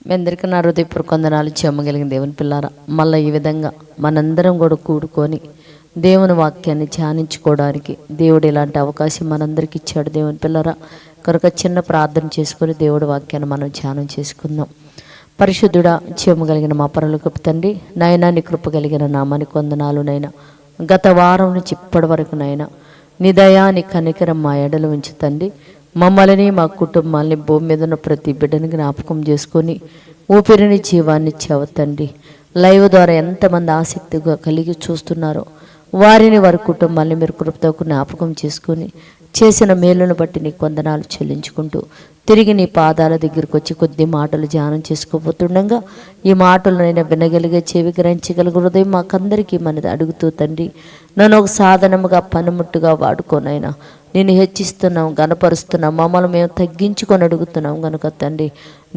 మీ అందరికీ నా హృదయపూర్వక వందనాలు. చెమ్మగలిగిన దేవుని పిల్లారా, మళ్ళీ ఈ విధంగా మనందరం కూడా కూడుకొని దేవుని వాక్యాన్ని ధ్యానించుకోవడానికి దేవుడు ఇలాంటి అవకాశం మనందరికి ఇచ్చాడు. దేవుని పిల్లారా, కనుక చిన్న ప్రార్థన చేసుకొని దేవుడి వాక్యాన్ని మనం ధ్యానం చేసుకుందాం. పరిశుద్ధుడా, చెమ్మగలిగిన మా పరలోకపు తండ్రి, నాయనా నీ కృప కలిగిన నామానికి వందనాలు. నైనా గత వారం నుంచి ఇప్పటి వరకు నైనా నీ దయా నీ కనికరం మా ఎడలు ఉంచుతండి. మమ్మల్ని మా కుటుంబాలని భూమి మీద ఉన్న ప్రతి బిడ్డని జ్ఞాపకం చేసుకొని ఊపిరిని జీవాన్ని ఇచ్చావు తండ్రి. లైవ్ ద్వారా ఎంతమంది ఆసక్తిగా కలిగి చూస్తున్నారో వారిని వారి కుటుంబాన్ని మీరు కృపతో జ్ఞాపకం చేసుకొని చేసిన మేలును బట్టి నీకు వందనాలు చెల్లించుకుంటూ తిరిగి నీ పాదాల దగ్గరికి వచ్చి కొద్ది మాటలు ధ్యానం చేసుకోబోతుండగా ఈ మాటలనైనా వినగలిగే, చెవి గ్రహించగలిగే హృదయం మాకందరికీ మనది అడుగుతూ తండ్రి, నన్ను ఒక సాధనముగా పనిముట్టుగా వాడుకోనైనా నేను హెచ్చిస్తున్నాం, గనపరుస్తున్నాం, మమ్మల్ని మేము తగ్గించుకొని అడుగుతున్నాం కనుక తండ్రి,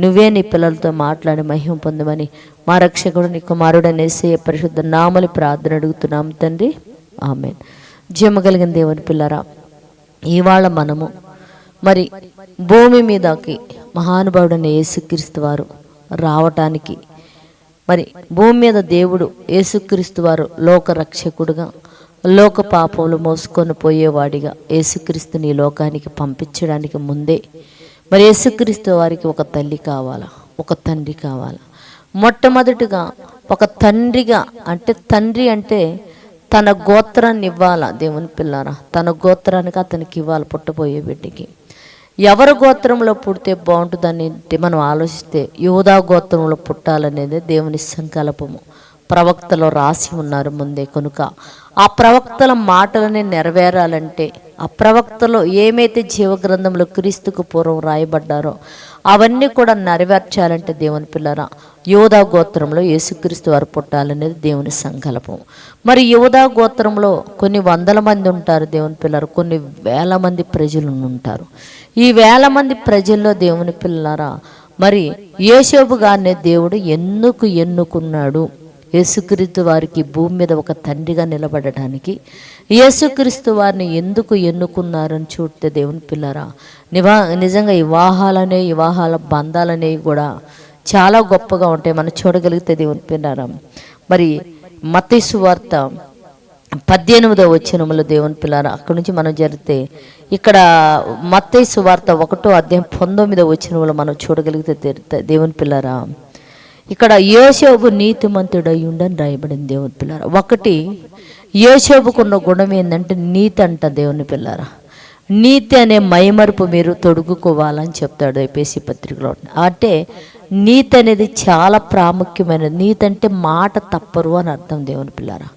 నువ్వే నీ పిల్లలతో మాట్లాడి మహిమ పొందమని మా రక్షకుడు నీ కుమారుడైన యేసయ్య పరిశుద్ధ నామములో ప్రార్థన అడుగుతున్నాం తండ్రి, ఆమేన్. జయమగలిగిన దేవుని పిల్లరా, ఇవాళ మనము మరి భూమి మీదకి మహానుభావుడైన యేసుక్రీస్తు వారు రావటానికి, మరి భూమి మీద దేవుడు యేసుక్రీస్తు వారు లోక రక్షకుడుగా, లోక పాపములు మోసుకొని పోయేవాడిగా యేసుక్రీస్తుని లోకానికి పంపించడానికి ముందే మరి యేసుక్రీస్తు వారికి ఒక తల్లి కావాలా, ఒక తండ్రి కావాలా. మొట్టమొదటిగా ఒక తండ్రిగా, అంటే తండ్రి అంటే తన గోత్రాన్ని ఇవ్వాలా. దేవుని పిల్లారా, తన గోత్రానికి అతనికి ఇవ్వాలి. పుట్టబోయే బిడ్డకి ఎవరి గోత్రంలో పుడితే బాగుంటుందని మనం ఆలోచిస్తే యూదా గోత్రంలో పుట్టాలనేది దేవుని సంకల్పము. ప్రవక్తలో రాసి ఉన్నారు ముందే. కనుక ఆ ప్రవక్తల మాటలని నెరవేరాలంటే, ఆ ప్రవక్తలో ఏమైతే జీవగ్రంథంలో క్రీస్తుకు పూర్వం రాయబడ్డారో అవన్నీ కూడా నెరవేర్చాలంటే దేవుని పిల్లరా, యూదా గోత్రంలో యేసుక్రీస్తు వారు పుట్టాలనేది దేవుని సంకల్పం. మరి యూదా గోత్రంలో కొన్ని వందల మంది ఉంటారు దేవుని పిల్లలు, కొన్ని వేల మంది ప్రజలు ఉంటారు. ఈ వేల మంది ప్రజల్లో దేవుని పిల్లరా, మరి యోసేపు గారిని దేవుడు ఎందుకు ఎన్నుకున్నాడు? యేసుక్రీస్తు వారికి భూమి మీద ఒక తండ్రిగా నిలబడటానికి యేసుక్రీస్తు వారిని ఎందుకు ఎన్నుకున్నారని చూస్తే దేవుని పిల్లరా, నిజంగా వివాహాల బంధాలనేవి కూడా చాలా గొప్పగా ఉంటాయి. మనం చూడగలిగితే దేవుని పిల్లరా, మరి మత్తయి సువార్త 18వ వచనములో దేవుని పిల్లరా, అక్కడి నుంచి మనం జరిగితే ఇక్కడ మత్తయి సువార్త 1వ అధ్యాయం 19వ వచనములో మనం చూడగలిగితే దేవుని పిల్లరా, ఇక్కడ యోసేపు నీతిమంతుడై ఉండని రాయబడింది. దేవుని పిల్లరా, ఒకటి యోసేపుకున్న గుణం ఏంటంటే నీతి అంట. దేవుని పిల్లరా, నీతి అనే మైమరుపు మీరు తొడుగుకోవాలని చెప్తాడు ఎఫెసీ పత్రికలో. అంటే నీతి అనేది చాలా ప్రాముఖ్యమైనది. నీతి అంటే మాట తప్పరు అని అర్థం. దేవుని పిల్లరా,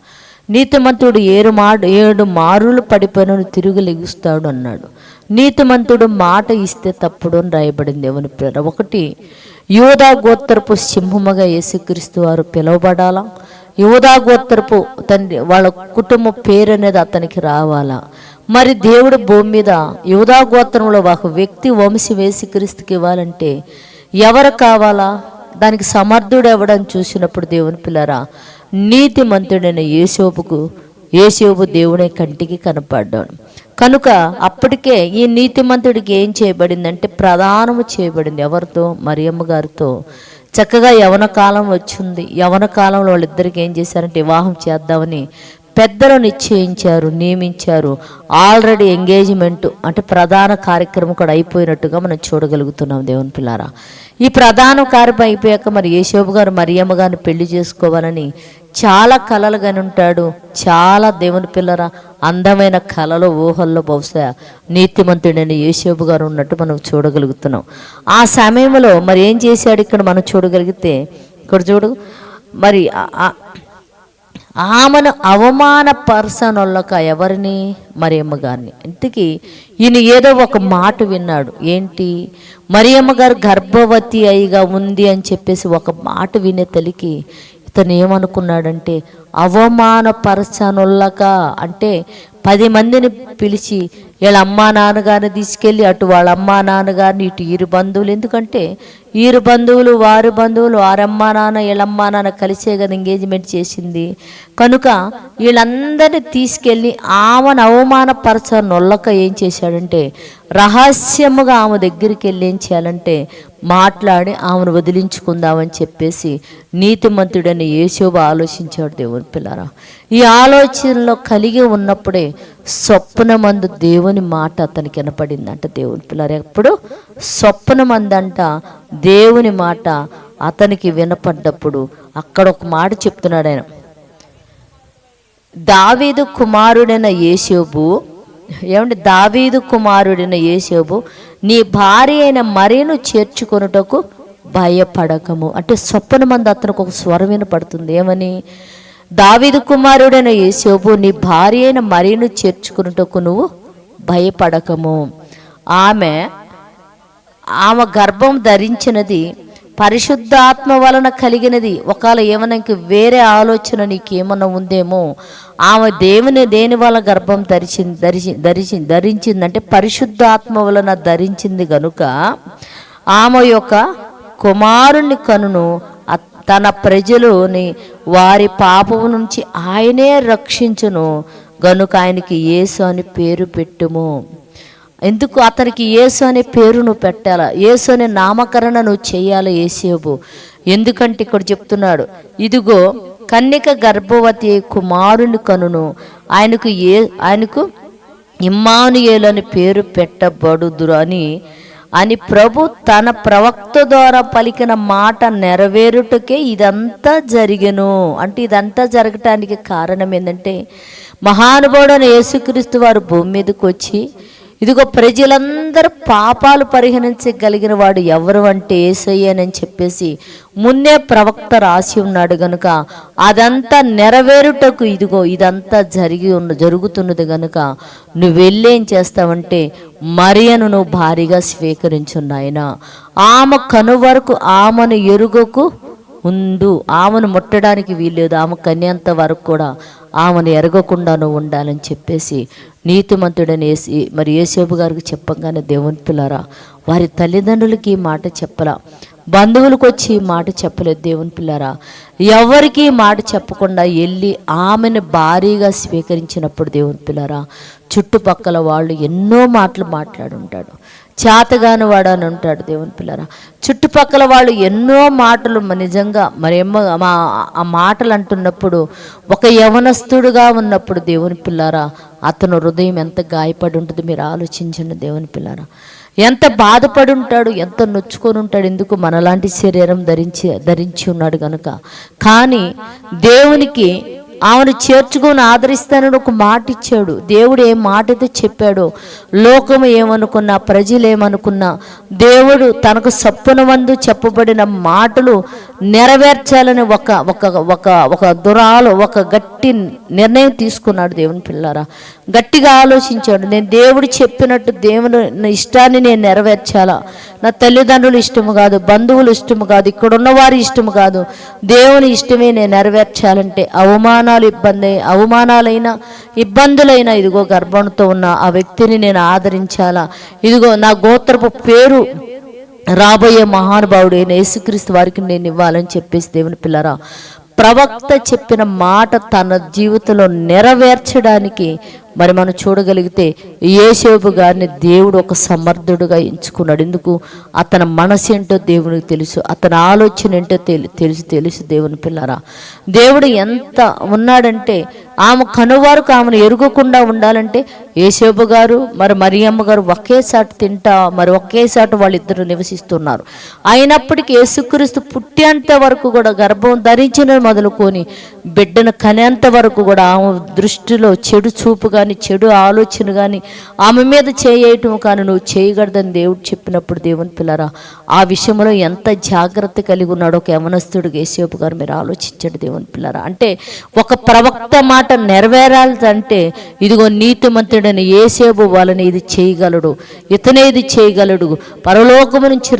నీతిమంతుడు 7 మారులు పడిపోయిన తిరిగి లెగుస్తాడు అన్నాడు. నీతిమంతుడు మాట ఇస్తే తప్పుడు అని రాయబడింది. దేవుని పిల్లరా, ఒకటి యూదా గోత్రపు సింహముగా యేసుక్రీస్తు వారు పిలువబడాలా. యూదా గోత్రపు తండ్రి వాళ్ళ కుటుంబ పేరు అనేది అతనికి రావాలా. మరి దేవుడు భూమి మీద యూదా గోత్రంలో ఒక వ్యక్తి వంశీ యేసుక్రీస్తుకి ఇవ్వాలంటే ఎవరు కావాలా? దానికి సమర్థుడు ఎవడని చూసినప్పుడు దేవుని పిల్లరా, నీతిమంతుడైన యోసేపు దేవుడే కంటికి కనపడ్డాడు. కనుక అప్పటికే ఈ నీతిమంతుడికి ఏం చేయబడిందంటే ప్రదానము చేయబడింది. ఎవరితో? మరియమ్మ గారితో. చక్కగా యవన కాలం వచ్చింది. యవన కాలంలో వాళ్ళిద్దరికి ఏం చేశారంటే వివాహం చేద్దామని పెద్దలు నియమించారు. ఆల్రెడీ ఎంగేజ్మెంట్ అంటే ప్రధాన కార్యక్రమం కూడా అయిపోయినట్టుగా మనం చూడగలుగుతున్నాం. దేవుని పిల్లారా, ఈ ప్రధాన కార్యక్రమం అయిపోయాక మరి యోసేపు గారు మరియమ్మ గారిని పెళ్లి చేసుకోవాలని చాలా కలలు కాని ఉంటాడు. చాలా దేవుని పిల్లరా అందమైన కళలో ఊహల్లో బహుశా నీతిమంతుడైన యోసేపు గారు ఉన్నట్టు మనం చూడగలుగుతున్నాం. ఆ సమయంలో మరి ఏం చేశాడు ఇక్కడ మనం చూడగలిగితే, ఇక్కడ చూడు, మరి ఆమెను అవమానపరచనొల్లక ఎవరిని? మరియమ్మ గారిని. ఇంతకీ ఈయన ఏదో ఒక మాట విన్నాడు. ఏంటి? మరియమ్మ గారు గర్భవతి అయిగా ఉంది అని చెప్పేసి ఒక మాట వినే తల్లికి ఇతను ఏమనుకున్నాడంటే అవమానపరచనొల్లక అంటే 10 మందిని పిలిచి వీళ్ళ అమ్మా నాన్నగారిని తీసుకెళ్ళి అటు వాళ్ళ అమ్మా నాన్నగారిని ఇటు ఈరు బంధువులు, ఎందుకంటే ఈరు బంధువులు వారి బంధువులు వారమ్మా నాన్న వీళ్ళమ్మా నాన్న కలిసే కదా ఎంగేజ్మెంట్ చేసింది. కనుక వీళ్ళందరినీ తీసుకెళ్ళి ఆమెను అవమానపరచనొల్లక ఏం చేశాడంటే రహస్యముగా ఆమె దగ్గరికి వెళ్ళి ఏం చేయాలంటే మాట్లాడి ఆమెను వదిలించుకుందామని చెప్పేసి నీతిమంతుడని యోసేపు ఆలోచించాడు దేవుని పిల్లరా. ఈ ఆలోచనలో కలిగి ఉన్నప్పుడే స్వప్నమందు దేవుని మాట అతనికి వినపడిందంట దేవుని పిల్లరా. ఎప్పుడు స్వప్నమందంట దేవుని మాట అతనికి వినపడ్డప్పుడు అక్కడ ఒక మాట చెప్తున్నాడు ఆయన, దావీదు కుమారుడైన యోసేపు, ఏమంటే దావీదు కుమారుడైన యోసేపు, నీ భార్య అయిన మరియను చేర్చుకొనుటకు భయపడకము. అంటే స్వప్నమందు అతనికి ఒక స్వరం వినపడుతుంది. ఏమని? దావీదు కుమారుడైన యోసేపు, నీ భార్య అయిన మరియను చేర్చుకొనుటకు నువ్వు భయపడకము. ఆమె గర్భం ధరించినది పరిశుద్ధాత్మ వలన కలిగినది. ఒకవేళ ఏమన్నా ఇంక వేరే ఆలోచన నీకేమన్నా ఉందేమో, ఆమె దేని వల్ల గర్భం ధరించిందంటే పరిశుద్ధాత్మ వలన ధరించింది గనుక ఆమె యొక్క కుమారుని కనును తన ప్రజలుని వారి పాపము నుంచి ఆయనే రక్షించును గనుక ఆయనకి యేసు అని పేరు పెట్టుము. ఎందుకు అతనికి యేసు అనే పేరు నువ్వు పెట్టాలా, యేసు అనే నామకరణ నువ్వు చేయాలి యోసేపు. ఎందుకంటే ఇక్కడ చెప్తున్నాడు, ఇదిగో కన్యక గర్భవతి కుమారుని కనును ఆయనకు ఇమ్మానుయేలు అని పేరు పెట్టబడుదురు అని ప్రభు తన ప్రవక్త ద్వారా పలికిన మాట నెరవేరుటకే ఇదంతా జరిగెను. అంటే ఇదంతా జరగటానికి కారణం ఏంటంటే మహానుభావుడైన యేసుక్రీస్తు వారు భూమి మీదకి వచ్చి, ఇదిగో ప్రజలందరూ పాపాలు పరిహరించగలిగిన వాడు ఎవరు అంటే యేసయ్యనని చెప్పేసి ముందే ప్రవక్త రాసి ఉన్నాడు గనుక అదంతా నెరవేరుటకు ఇదిగో ఇదంతా జరుగుతున్నది గనుక నువ్వు వెళ్ళేం చేస్తావంటే మరియను నువ్వు భారీగా స్వీకరించున్నాయన. ఆమె కను వరకు ఆమెను ఎరుగకు ఉండు, ఆమెను ముట్టడానికి వీల్లేదు, ఆమె కన్యంత వరకు కూడా ఆమెను ఎరగకుండా నువ్వు ఉండాలని చెప్పేసి నీతిమంతుడని మరి యోసేపు గారికి చెప్పగానే దేవుని పిల్లరా, వారి తల్లిదండ్రులకి ఈ మాట చెప్పలా, బంధువులకు వచ్చి ఈ మాట చెప్పలేదు దేవుని పిల్లరా. ఎవరికి మాట చెప్పకుండా వెళ్ళి ఆమెను భారీగా స్వీకరించినప్పుడు దేవుని పిల్లరా, చుట్టుపక్కల వాళ్ళు ఎన్నో మాటలు మాట్లాడుంటాడు, చేతగాని వాడు అని ఉంటాడు దేవుని పిల్లరా. చుట్టుపక్కల వాళ్ళు ఎన్నో మాటలు నిజంగా మరేమో ఆ మాటలు అంటున్నప్పుడు ఒక యవనస్తుడుగా ఉన్నప్పుడు దేవుని పిల్లరా అతను హృదయం ఎంత గాయపడి ఉంటుంది మీరు ఆలోచించండి దేవుని పిల్లరా. ఎంత బాధపడి ఉంటాడు, ఎంత నొచ్చుకొని ఉంటాడు. ఎందుకు? మనలాంటి శరీరం ధరించి ఉన్నాడు కనుక. కానీ దేవునికి ఆమెను చేర్చుకొని ఆదరిస్తానని ఒక మాట ఇచ్చాడు. దేవుడు ఏ మాట అయితే చెప్పాడో, లోకము ఏమనుకున్నా, ప్రజలు ఏమనుకున్నా, దేవుడు తనకు సప్పునమందు చెప్పబడిన మాటలు నెరవేర్చాలని ఒక గట్టి నిర్ణయం తీసుకున్నాడు దేవుని పిల్లారా. గట్టిగా ఆలోచించాడు, నేను దేవుడు చెప్పినట్టు దేవుని ఇష్టాన్ని నేను నెరవేర్చాలా, నా తల్లిదండ్రులు ఇష్టము కాదు, బంధువులు ఇష్టము కాదు, ఇక్కడ ఉన్నవారి ఇష్టము కాదు, దేవుని ఇష్టమే నేను నెరవేర్చాలంటే అవమానాలైనా ఇబ్బందులైనా ఇదిగో గర్భంతో ఉన్న ఆ వ్యక్తిని నేను ఆదరించాలా, ఇదిగో నా గోత్రపు పేరు రాబోయే మహానుభావుడు అయిన యేసుక్రీస్తు వారికి నేను ఇవ్వాలని చెప్పేసి దేవుని పిల్లరా ప్రవక్త చెప్పిన మాట తన జీవితంలో నెరవేర్చడానికి మరి మనం చూడగలిగితే యోసేపు గారిని దేవుడు ఒక సమర్థుడుగా ఎంచుకున్నాడు. ఎందుకు? అతని మనసు ఏంటో దేవునికి తెలుసు, అతని ఆలోచన ఏంటో తెలుసు దేవుని పిల్లరా. దేవుడు ఎంత ఉన్నాడంటే ఆమె కనువారుకు ఆమెను ఎరుగకుండా ఉండాలంటే యోసేపు గారు మరి మరియమ్మ గారు ఒకేసారి మరి ఒకేసారి వాళ్ళిద్దరూ నివసిస్తున్నారు. అయినప్పటికీ యేసుక్రీస్తు పుట్టేంత వరకు కూడా గర్భం ధరించిన మొదలుకొని బిడ్డను కనేంత వరకు కూడా ఆమె దృష్టిలో చెడు చూపు కానీ చెడు ఆలోచన కానీ ఆమె మీద చేయటం కానీ నువ్వు చేయగలదని దేవుడు చెప్పినప్పుడు దేవుని పిల్లరా ఆ విషయంలో ఎంత జాగ్రత్త కలిగి ఉన్నాడో ఒక యవనస్తుడు యేసేపు గారు మీరు ఆలోచించండి దేవుని పిల్లరా. అంటే ఒక ప్రవక్త మాట నెరవేరాలంటే ఇదిగో నీతిమంతుడని యేసేపు వాళ్ళని ఇది చేయగలడు, ఇతనే ఇది చేయగలడు, పరలోకము నుంచి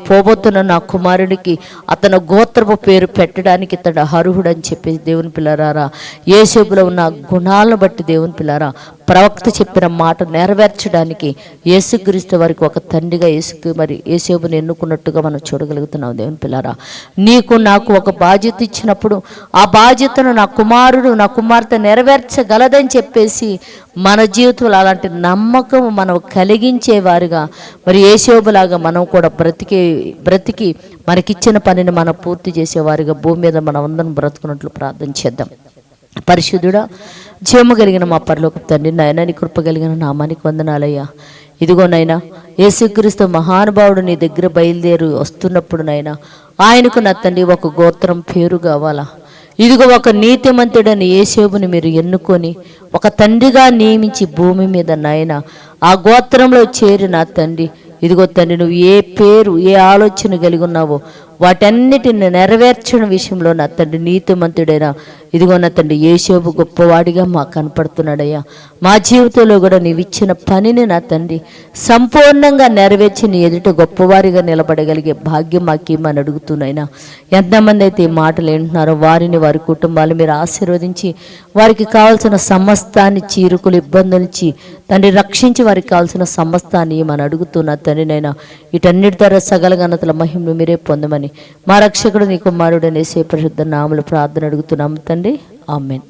పోబోతున్న నా కుమారుడికి అతను గోత్రపు పేరు పెట్టడానికి ఇతడు అర్హుడు అని చెప్పేసి దేవుని పిల్లరారా యేసేపులో ఉన్న గుణాలను బట్టి దేవుని పిల్లరా ప్రవక్త చెప్పిన మాట నెరవేర్చడానికి యేసుక్రీస్తు వారికి ఒక తండ్రిగా యేసేపుని ఎన్నుకున్నట్టుగా మనం చూడగలుగుతున్నాం. దేవుని పిల్లారా, నీకు నాకు ఒక బాధ్యత ఇచ్చినప్పుడు ఆ బాధ్యతను నా కుమారుడు నా కుమార్తె నెరవేర్చగలదని చెప్పేసి మన జీవితంలో అలాంటి నమ్మకం మనం కలిగించేవారుగా యేసేపులాగా మనం కూడా బ్రతికి మనకిచ్చిన పనిని మనం పూర్తి చేసేవారుగా భూమి మీద మనం అందరం బ్రతుకున్నట్లు ప్రార్థన చేద్దాం. పరిశుద్ధుడా, జీవము కలిగిన మా పరలోకపు తండ్రి, నాయన నీ కృప కలిగిన నామానికి వందనాలయ్యా. ఇదిగో నైనా యేసుక్రీస్తు మహానుభావుడు నీ దగ్గర బయలుదేరి వస్తున్నప్పుడు నైనా ఆయనకు నా తండ్రి ఒక గోత్రం పేరు కావాలా. ఇదిగో ఒక నీతిమంతుడని యేసేపుని మీరు ఎన్నుకొని ఒక తండ్రిగా నియమించి భూమి మీద నాయన ఆ గోత్రంలో చేరి నా తండ్రి, ఇదిగో తండ్రి నువ్వు ఏ పేరు ఏ ఆలోచన కలిగి ఉన్నావో వాటన్నిటిని నెరవేర్చడం విషయంలో నా తండ్రి నీతిమంతుడైనా ఇదిగో నా తండ్రి యేసేపు గొప్పవాడిగా మాకు కనపడుతున్నాడయ్యా. మా జీవితంలో కూడా నీవు ఇచ్చిన పనిని నా తండ్రి సంపూర్ణంగా నెరవేర్చి నీ ఎదుట గొప్పవారిగా నిలబడగలిగే భాగ్యం మాకేమని అడుగుతున్నాయినా. ఎంతమంది అయితే ఈ మాటలు వింటున్నారో వారిని వారి కుటుంబాలు మీరు ఆశీర్వదించి వారికి కావాల్సిన సమస్తాన్ని చీరుకులు ఇబ్బందులు ఇచ్చి తండ్రి రక్షించి వారికి కావాల్సిన సమస్తాన్ని మనం అడుగుతున్నా తండ్రినైనా. వీటన్నిటి ద్వారా సకల ఘనతల మహిమను మీరే పొందమని మా రక్షకుడు నీ కుమారుడు యేసు పరిశుద్ధ నామములో ప్రార్థన అడుగుతున్నాము తండ్రి. ఆమేన్.